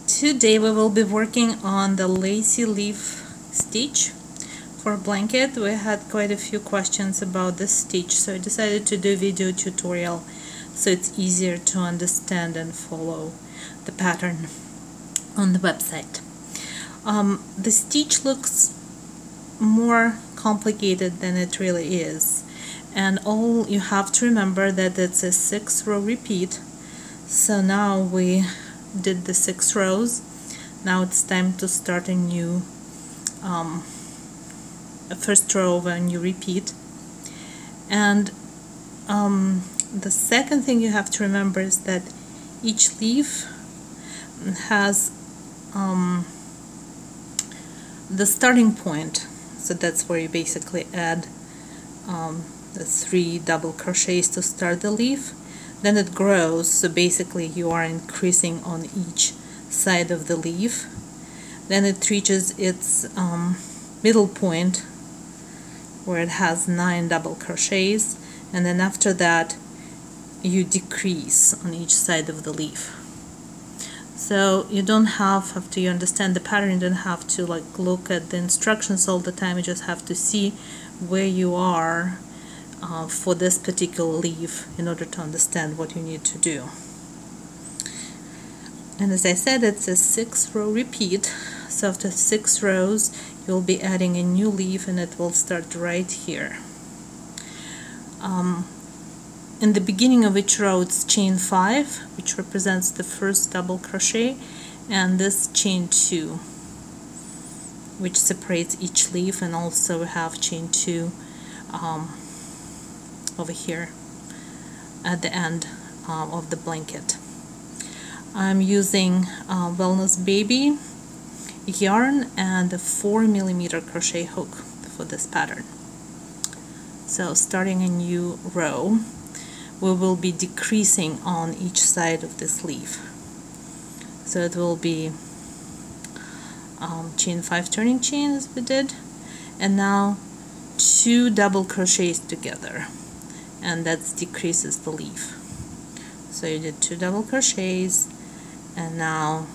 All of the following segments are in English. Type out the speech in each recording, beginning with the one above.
Today we will be working on the lacy leaf stitch for a blanket. We had quite a few questions about this stitch, so I decided to do a video tutorial so it's easier to understand and follow the pattern on the website. The stitch looks more complicated than it really is, and all you have to remember that it's a 6-row repeat. So now we did the 6 rows. Now it's time to start a new first row of a new repeat. And the second thing you have to remember is that each leaf has the starting point, so that's where you basically add the 3 double crochets to start the leaf. Then it grows, so basically you are increasing on each side of the leaf. Then it reaches its middle point where it has 9 double crochets, and then after that you decrease on each side of the leaf. So you don't have, after you understand the pattern, you don't have to look at the instructions all the time. You just have to see where you are for this particular leaf in order to understand what you need to do. And as I said, it's a 6-row repeat, so after 6 rows you'll be adding a new leaf, and it will start right here. In the beginning of each row it's chain 5, which represents the first double crochet, and this chain 2, which separates each leaf, and also we have chain 2 over here at the end of the blanket. I'm using Wellness Baby yarn and a 4mm crochet hook for this pattern. So starting a new row, we will be decreasing on each side of this leaf. So it will be chain 5 turning chain as we did, and now 2 double crochets together, and that decreases the leaf. So you did 2 double crochets, and now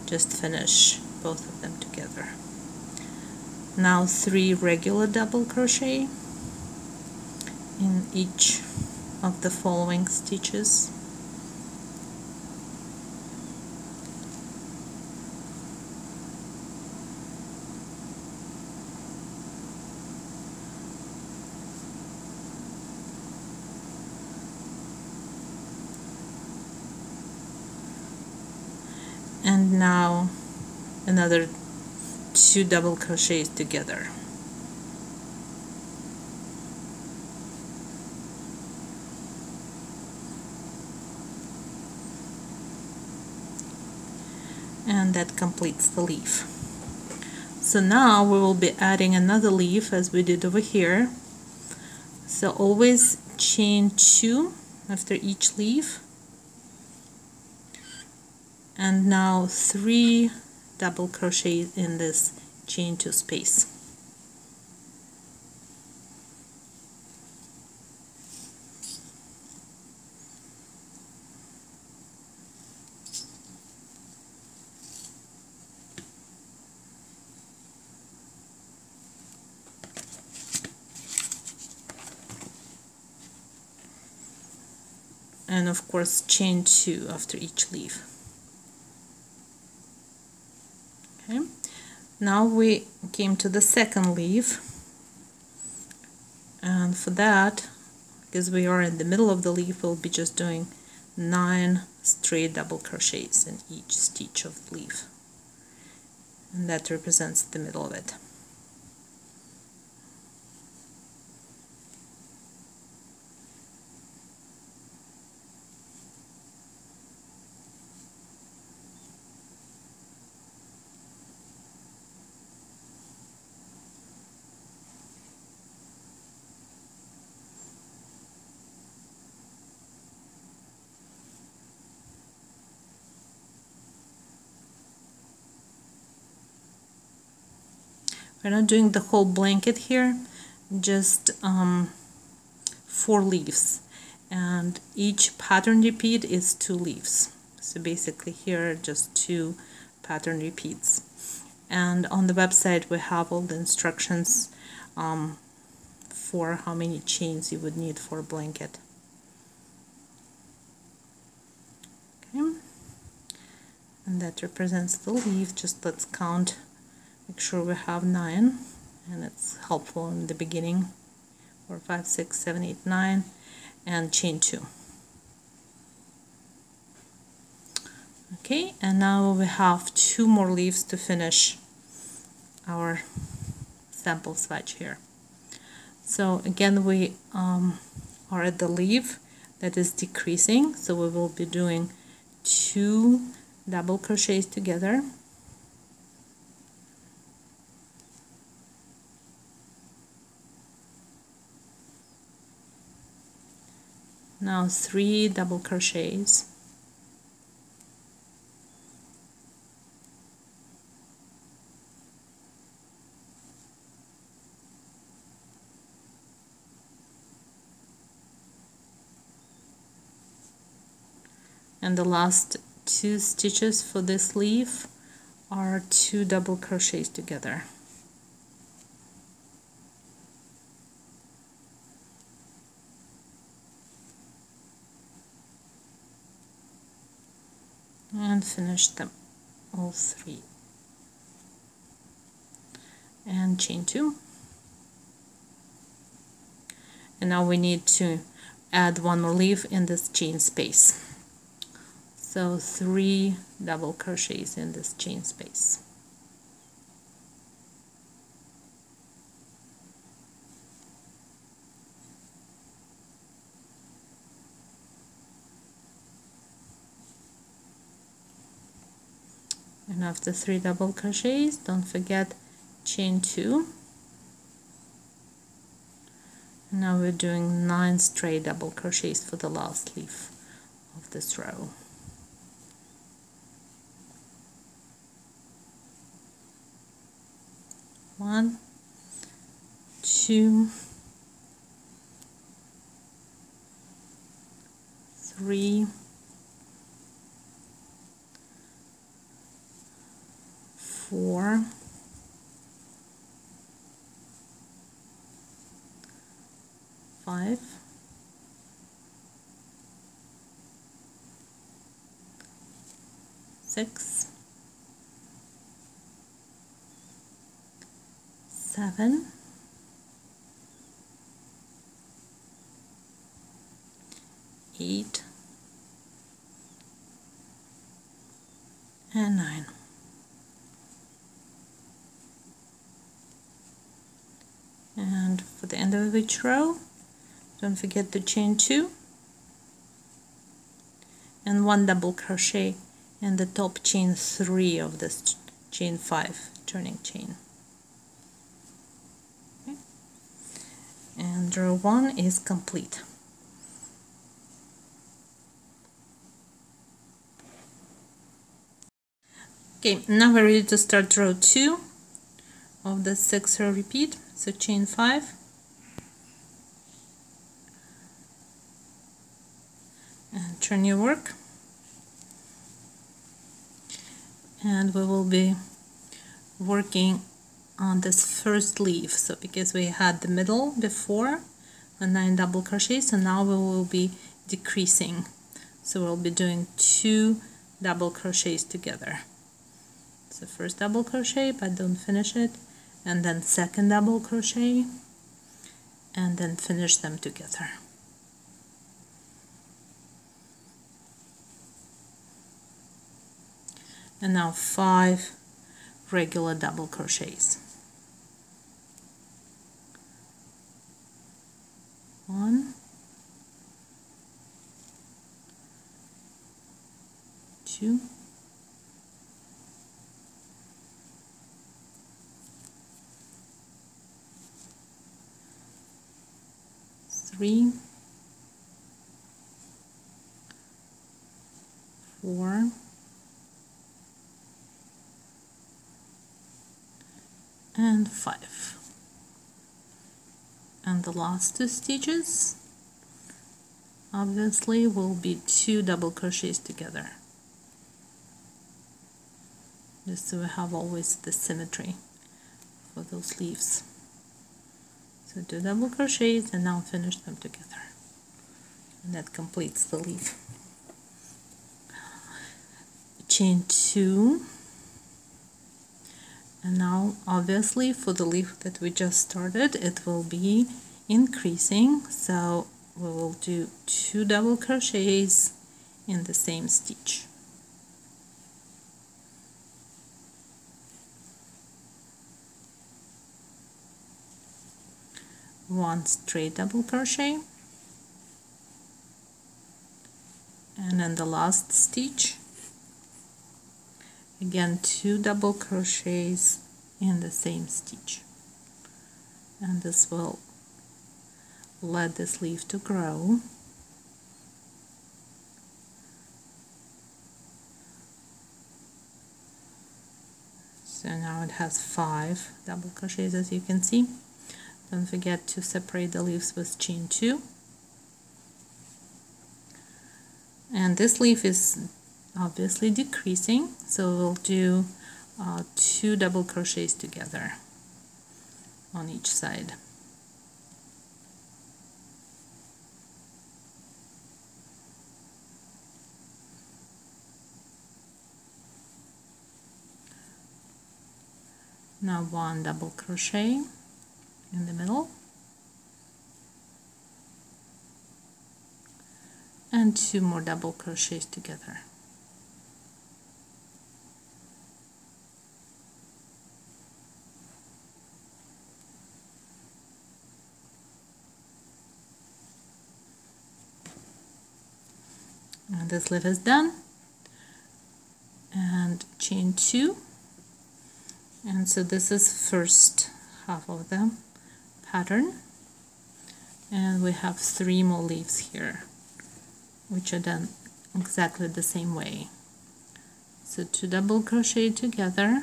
just finish both of them together. Now 3 regular double crochet in each of the following stitches. And now another 2 double crochets together. And that completes the leaf. So now we will be adding another leaf as we did over here. So always chain 2 after each leaf, and now 3 double crochets in this chain 2 space. And of course chain 2 after each leaf. Okay, now we came to the second leaf, and for that, because we are in the middle of the leaf, we'll be just doing 9 straight double crochets in each stitch of the leaf, and that represents the middle of it. We're not doing the whole blanket here, just 4 leaves, and each pattern repeat is 2 leaves. So basically here just 2 pattern repeats, and on the website we have all the instructions for how many chains you would need for a blanket. Okay, and that represents the leaf. Just let's count, make sure we have 9, and it's helpful in the beginning. 4, 5, 6, 7, 8, 9, and chain 2. Okay, and now we have 2 more leaves to finish our sample swatch here. So again, we are at the leaf that is decreasing, so we will be doing 2 double crochets together. Now 3 double crochets. And the last 2 stitches for this leaf are 2 double crochets together. And finish them all 3. And chain 2. And now we need to add 1 more leaf in this chain space. So 3 double crochets in this chain space. And after 3 double crochets, don't forget chain 2. Now we're doing 9 straight double crochets for the last leaf of this row. One, 2, 3, 4, 5, 6, 7, 8, and 9. And for the end of each row, don't forget to chain 2 and 1 double crochet in the top chain 3 of this chain 5 turning chain. Okay. And row 1 is complete. Okay, now we're ready to start row 2 of the 6 row repeat. So chain 5, and turn your work, and we will be working on this first leaf. So because we had the middle before a 9 double crochets, so now we will be decreasing, so we'll be doing 2 double crochets together. So first double crochet, but don't finish it, and then second double crochet, and then finish them together. And now 5 regular double crochets. 1, 2, 3, 4, 5. And the last 2 stitches obviously will be 2 double crochets together. just so we have always the symmetry for those leaves. So 2 double crochets and now finish them together, and that completes the leaf. Chain 2, and now obviously for the leaf that we just started it will be increasing, so we will do 2 double crochets in the same stitch. One straight double crochet, and in the last stitch again 2 double crochets in the same stitch, and this will let this leaf to grow. So now it has 5 double crochets, as you can see. Don't forget to separate the leaves with chain 2. And this leaf is obviously decreasing, so we'll do 2 double crochets together on each side. Now 1 double crochet in the middle and 2 more double crochets together. And this leaf is done, and chain 2, and so this is first half of the pattern, and we have 3 more leaves here which are done exactly the same way. So 2 double crochet together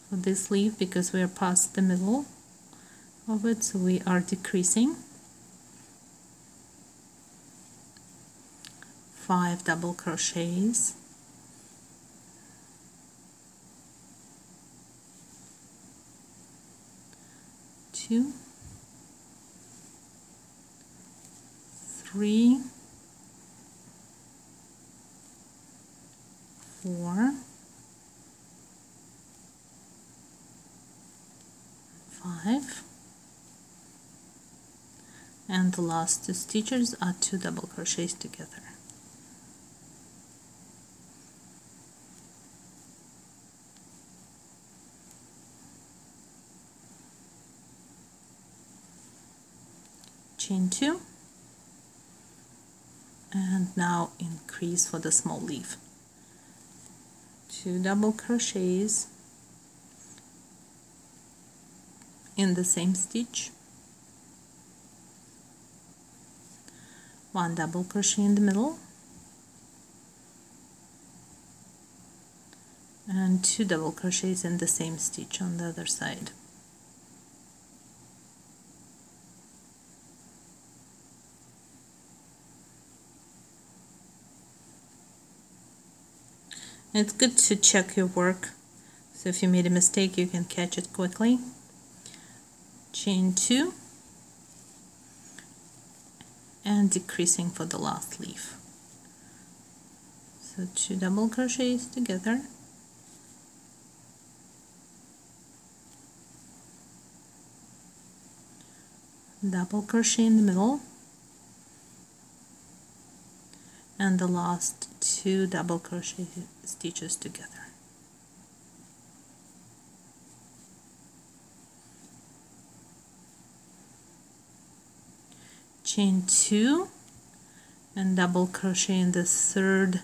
for this leaf because we are past the middle of it, so we are decreasing. 5 double crochets, two, 3, 4, 5, and the last 2 stitches are 2 double crochets together. Chain 2, and now increase for the small leaf. 2 double crochets in the same stitch, 1 double crochet in the middle, and 2 double crochets in the same stitch on the other side. It's good to check your work, so if you made a mistake you can catch it quickly. Chain 2 and decreasing for the last leaf. So 2 double crochets together, double crochet in the middle, and the last 2 double crochet stitches together. Chain 2 and double crochet in the third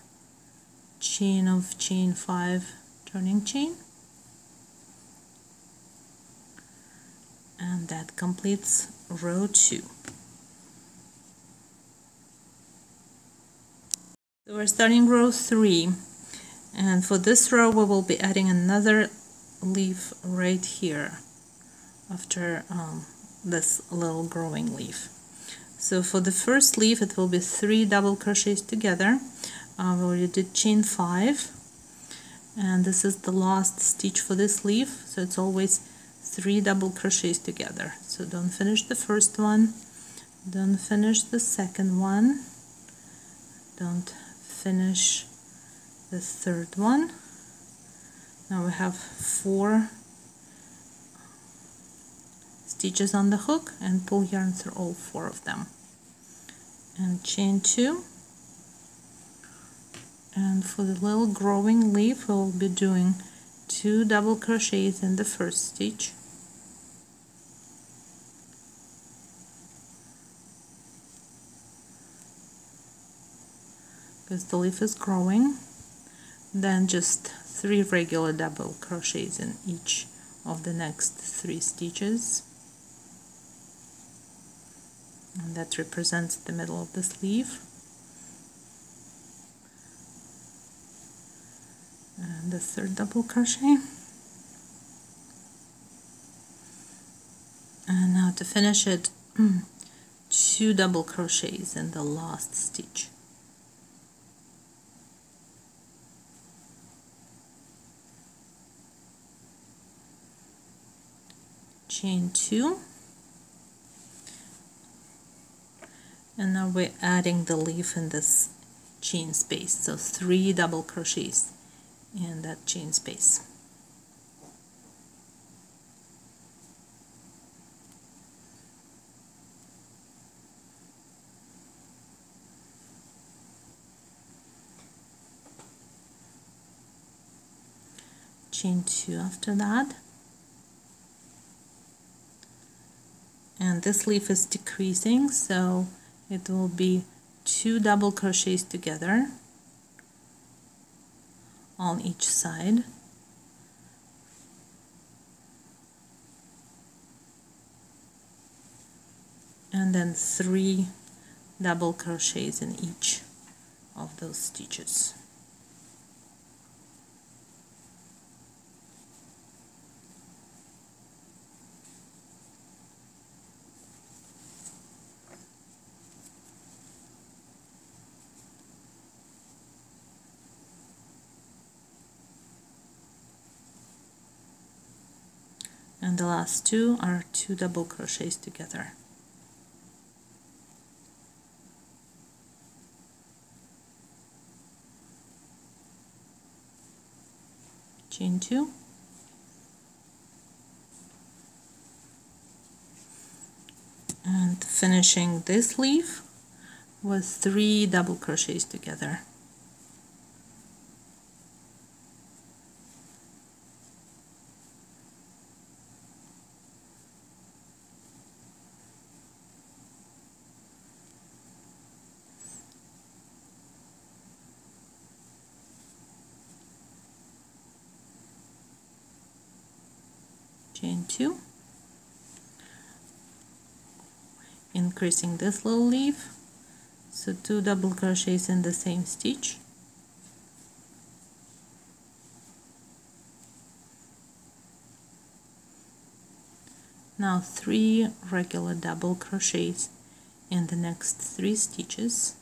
chain of chain 5 turning chain, and that completes row 2. So we're starting row 3, and for this row we will be adding another leaf right here after this little growing leaf. So for the first leaf it will be 3 double crochets together. We already did chain 5, and this is the last stitch for this leaf, so it's always 3 double crochets together. So don't finish the first one, don't finish the second one, don't finish the third one. Now we have 4 stitches on the hook, and pull yarn through all 4 of them, and chain 2. And for the little growing leaf, we'll be doing 2 double crochets in the first stitch, because the leaf is growing, then just 3 regular double crochets in each of the next 3 stitches, and that represents the middle of this leaf. And the third double crochet, and now to finish it, 2 double crochets in the last stitch. Chain 2, and now we're adding the leaf in this chain space, so 3 double crochets in that chain space. Chain 2 after that, and this leaf is decreasing, so it will be 2 double crochets together on each side, and then 3 double crochets in each of those stitches. And the last 2 are 2 double crochets together. Chain 2, and finishing this leaf with 3 double crochets together. Chain 2, increasing this little leaf, so 2 double crochets in the same stitch, now 3 regular double crochets in the next 3 stitches,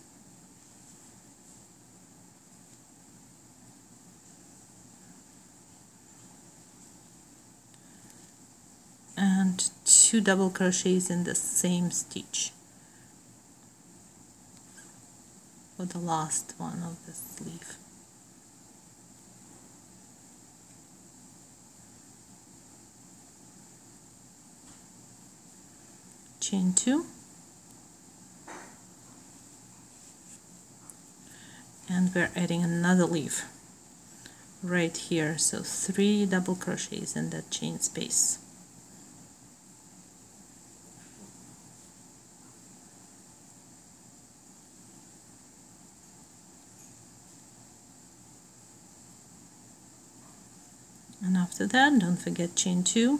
and 2 double crochets in the same stitch for the last one of this leaf. Chain 2, and we're adding another leaf right here, so 3 double crochets in that chain space. And after that, don't forget chain 2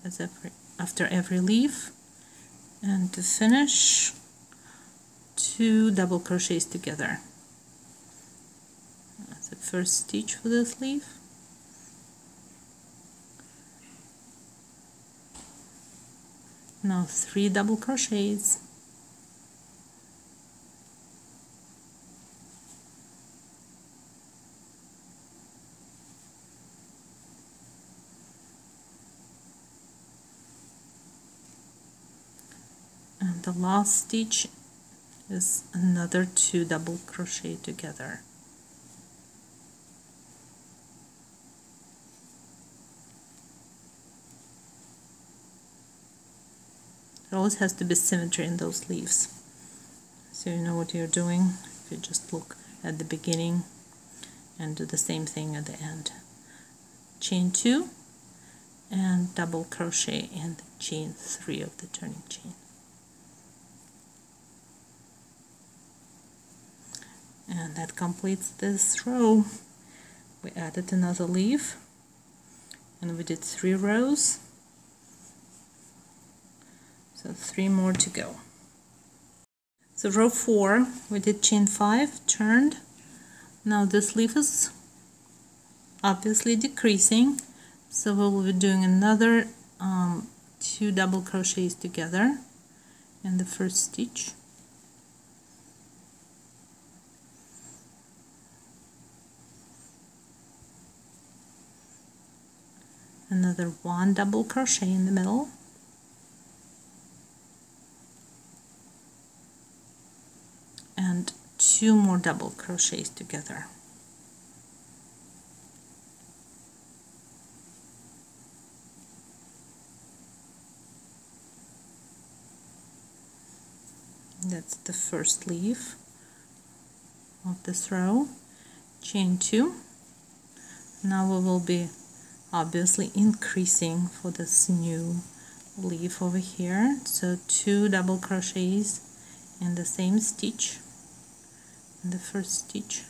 as after every leaf, and to finish, 2 double crochets together. That's the first stitch for this leaf. Now 3 double crochets, the last stitch is another 2 double crochet together. There always has to be symmetry in those leaves, so you know what you're doing if you just look at the beginning and do the same thing at the end. Chain 2 and double crochet in the chain 3 of the turning chain. And that completes this row. We added another leaf and we did 3 rows, so 3 more to go. So row 4 we did chain 5, turned. Now this leaf is obviously decreasing, so we will be doing another 2 double crochets together in the first stitch. Another 1 double crochet in the middle, and 2 more double crochets together. That's the first leaf of this row. Chain 2. Now we will be obviously increasing for this new leaf over here, so 2 double crochets in the same stitch, in the first stitch,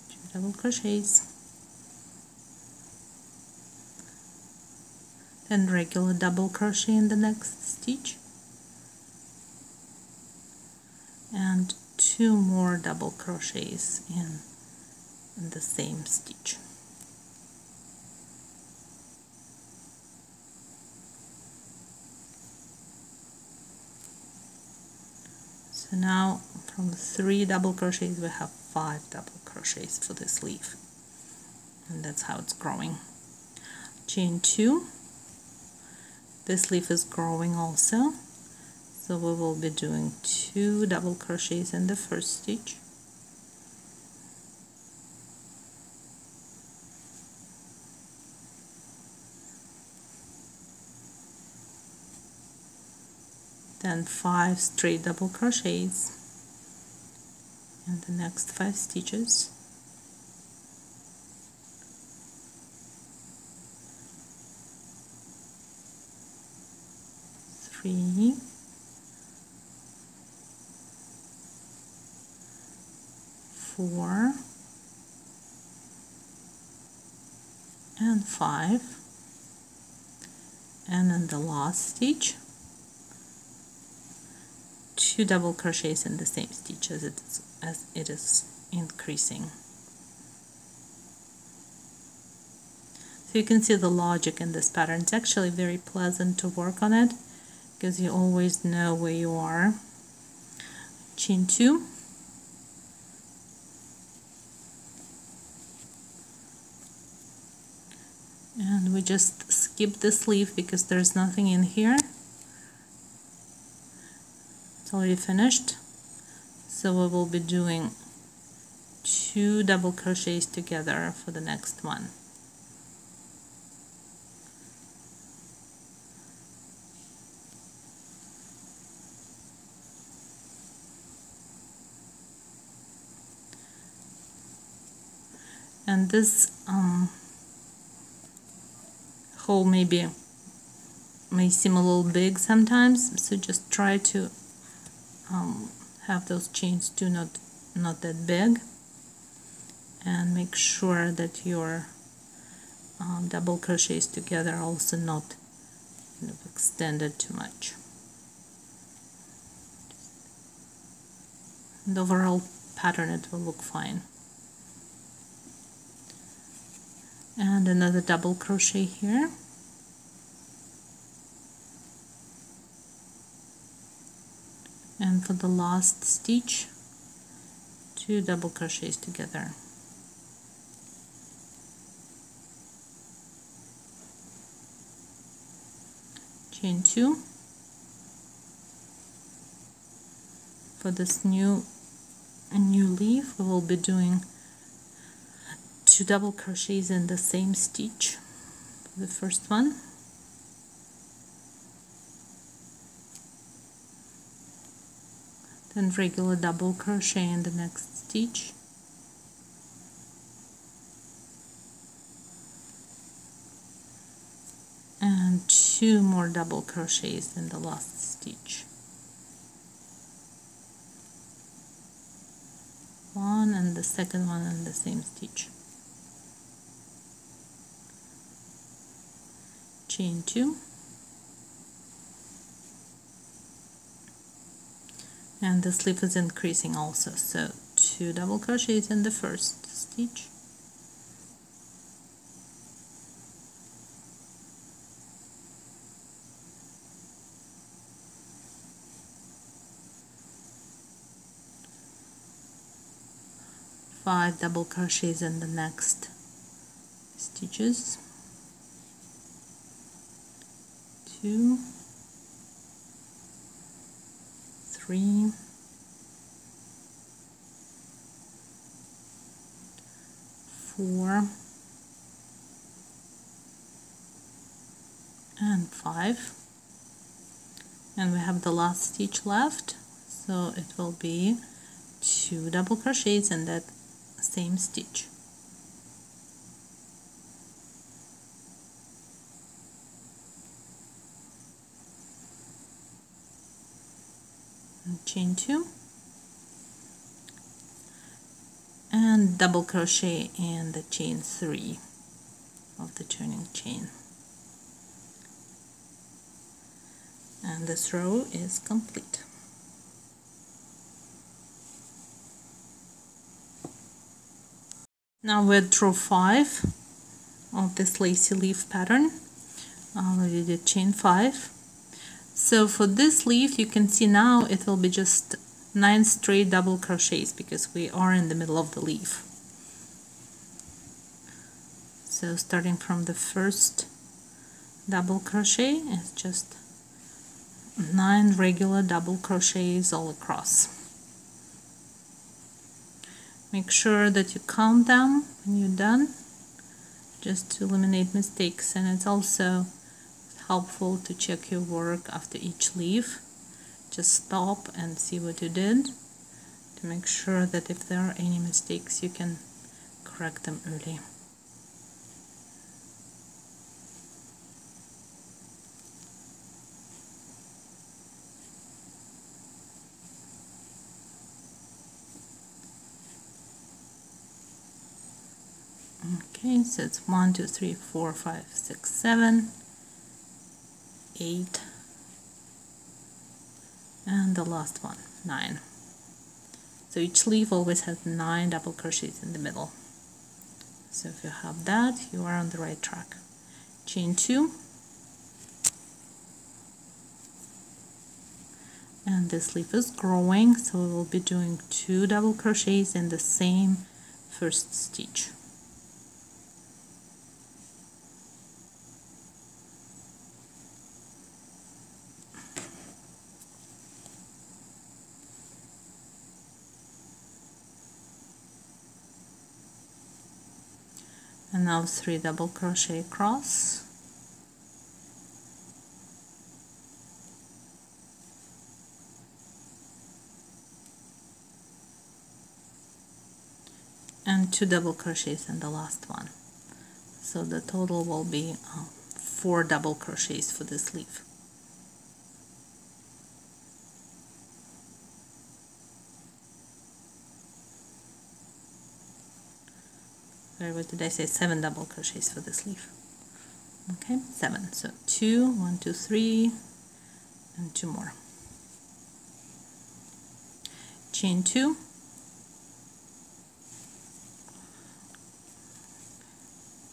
2 double crochets, then regular double crochet in the next stitch, and 2 more double crochets in the same stitch. So now from 3 double crochets we have 5 double crochets for this leaf, and that's how it's growing. Chain 2. This leaf is growing also, so we will be doing 2 double crochets in the first stitch, then 5 straight double crochets in the next 5 stitches, three, 4 and 5, and in the last stitch 2 double crochets in the same stitch as it is increasing. So you can see the logic in this pattern. It's actually very pleasant to work on it because you always know where you are. Chain 2, and we just skip this leaf because there's nothing in here. It's already finished, so we will be doing 2 double crochets together for the next one. And this hole may seem a little big sometimes, so just try to have those chains too not that big, and make sure that your double crochets together are also not extended too much. And the overall pattern, it will look fine. And another double crochet here, and for the last stitch 2 double crochets together. Chain 2, For this new leaf, we will be doing 2 double crochets in the same stitch for the first one, then regular double crochet in the next stitch, and 2 more double crochets in the last stitch. 1 and the second one in the same stitch. Chain 2, and the sleeve is increasing also, so 2 double crochets in the first stitch, five double crochets in the next stitches, 2, 3, 4, and 5, and we have the last stitch left, so it will be 2 double crochets in that same stitch. And chain 2, and double crochet in the chain 3 of the turning chain, and this row is complete. Now with row 5 of this lacy leaf pattern, we did chain 5. So for this leaf, you can see now it will be just 9 straight double crochets because we are in the middle of the leaf. So starting from the first double crochet, it's just 9 regular double crochets all across. Make sure that you count them when you're done, just to eliminate mistakes, and it's also helpful to check your work after each leaf. Just stop and see what you did to make sure that if there are any mistakes you can correct them early. Okay, so it's 1, 2, 3, 4, 5, 6, 7, 8, and the last one, 9. So each leaf always has 9 double crochets in the middle. So if you have that, you are on the right track. Chain 2, and this leaf is growing, so we will be doing 2 double crochets in the same first stitch. And now 3 double crochet across, and 2 double crochets in the last one. So the total will be 4 double crochets for this leaf. Sorry, what did I say? 7 double crochets for this leaf. Okay, 7. So 2, 1, 2, 3, and 2 more. Chain 2,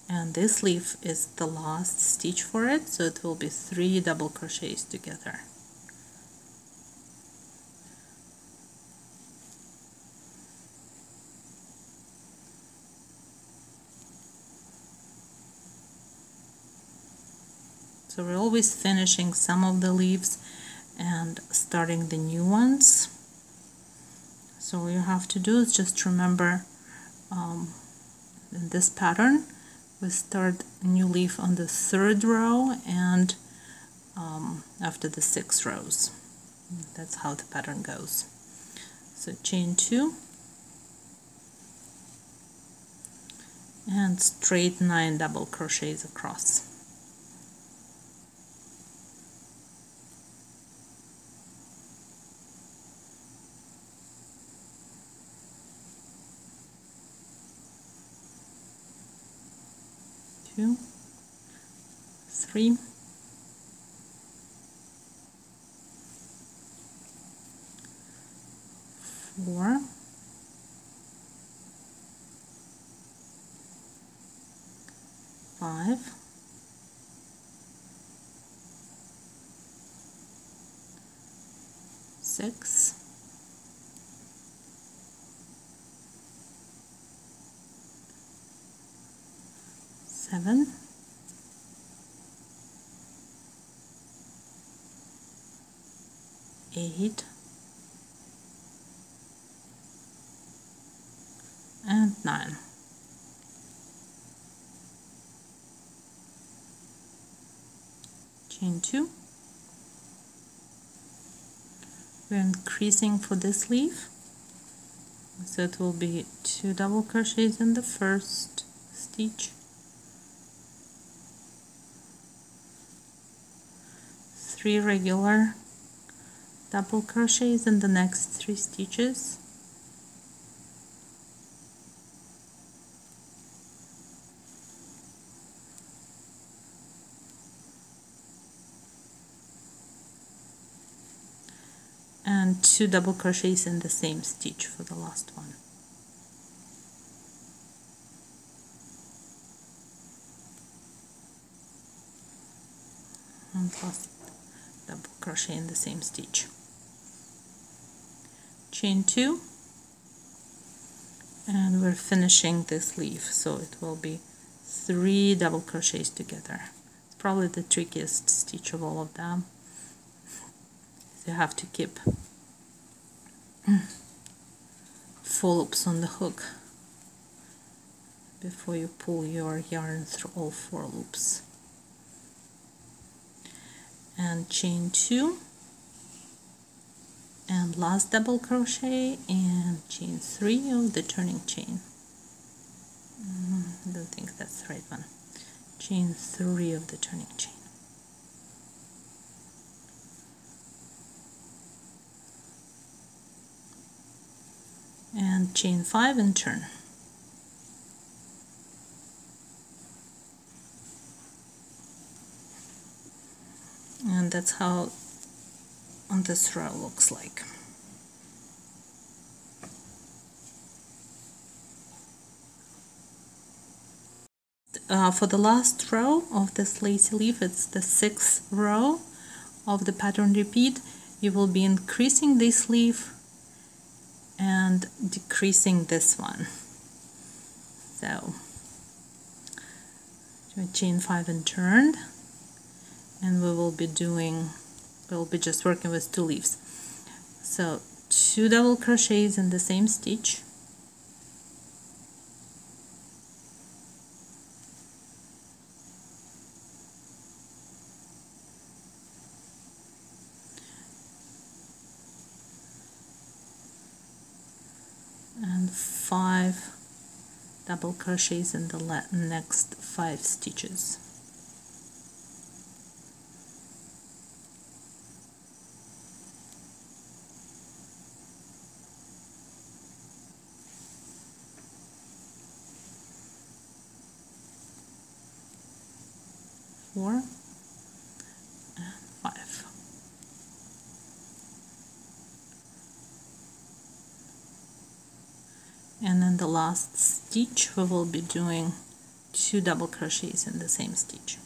and this leaf is the last stitch for it, so it will be 3 double crochets together. So we're always finishing some of the leaves and starting the new ones. So all you have to do is just remember, in this pattern we start a new leaf on the 3rd row and after the 6 rows. That's how the pattern goes. So chain 2 and straight 9 double crochets across. Two, 3, 4, 5, 6, 7, 8, and 9. Chain 2. We're increasing for this leaf, so it will be 2 double crochets in the first stitch, 3 regular double crochets in the next 3 stitches, and 2 double crochets in the same stitch for the last one. And last double crochet in the same stitch. Chain 2, and we're finishing this leaf, so it will be 3 double crochets together. It's probably the trickiest stitch of all of them. You have to keep 4 loops on the hook before you pull your yarn through all 4 loops. And chain 2 and last double crochet and chain 3 of the turning chain. I don't think that's the right one. Chain 3 of the turning chain. And chain 5 and turn. And that's how on this row looks like. For the last row of this lacy leaf, it's the 6th row of the pattern repeat, you will be increasing this leaf and decreasing this one. So chain 5 and turn, and we'll be just working with 2 leaves. So 2 double crochets in the same stitch, and 5 double crochets in the next 5 stitches. Four and 5. And in the last stitch we will be doing 2 double crochets in the same stitch.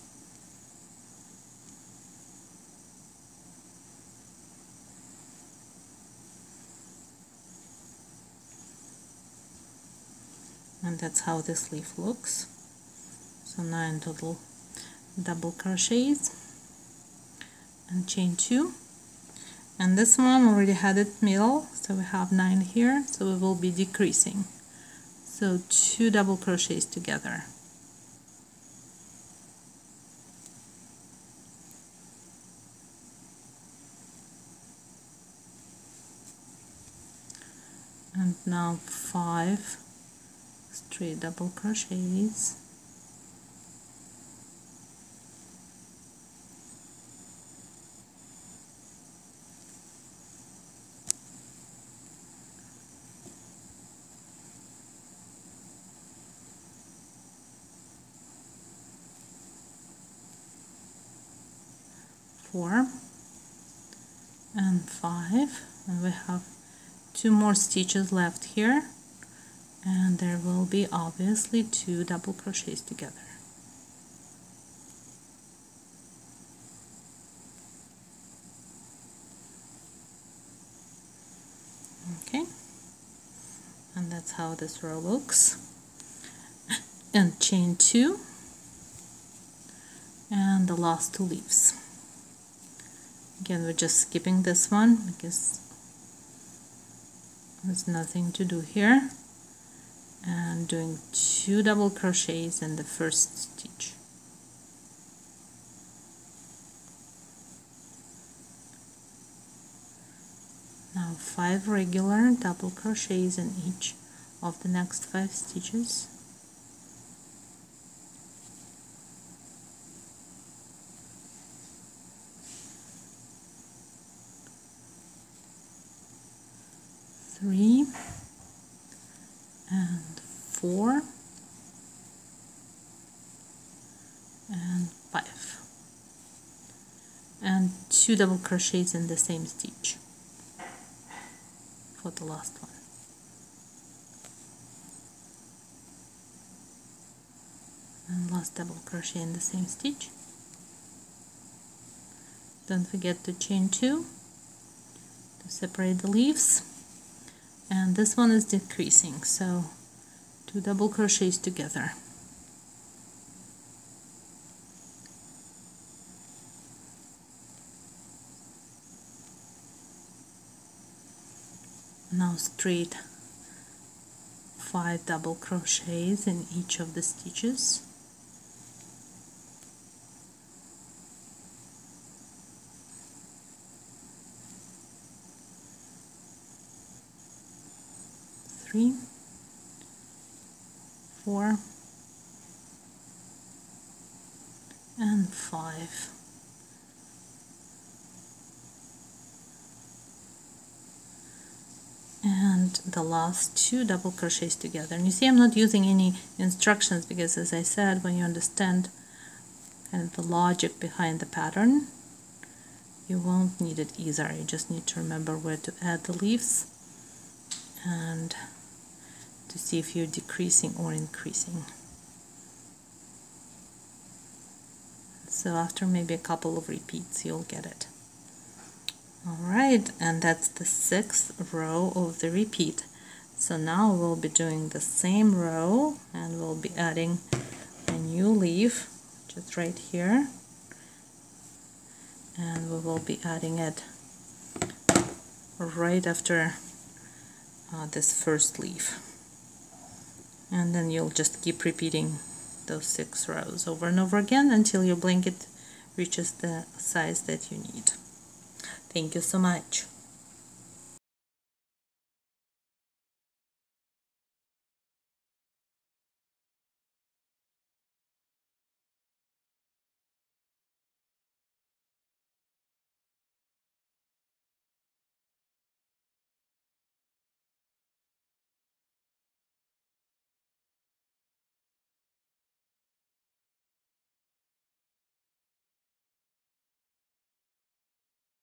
And that's how this leaf looks. So 9 total double crochets and chain 2, And this one already had it middle, so we have 9 here, so we will be decreasing. So 2 double crochets together. And now 5 straight double crochets. Four and 5, and we have 2 more stitches left here, and there will be obviously 2 double crochets together. Okay, and that's how this row looks. And chain 2 and the last 2 leaves. Again, we're just skipping this one because there's nothing to do here, and doing 2 double crochets in the first stitch. Now 5 regular double crochets in each of the next 5 stitches. Three and 4 and 5, and 2 double crochets in the same stitch for the last one. And last double crochet in the same stitch. Don't forget to chain 2 to separate the leaves. And this one is decreasing, so 2 double crochets together. Now straight 5 double crochets in each of the stitches. Three, 4 and 5. And the last 2 double crochets together. And you see I'm not using any instructions because, as I said, when you understand kind of the logic behind the pattern, you won't need it either. You just need to remember where to add the leaves and to see if you're decreasing or increasing. So after maybe a couple of repeats, you'll get it. Alright, and that's the 6th row of the repeat. So now we'll be doing the same row, and we'll be adding a new leaf just right here, and we will be adding it right after this first leaf. And then you'll just keep repeating those 6 rows over and over again until your blanket reaches the size that you need. Thank you so much.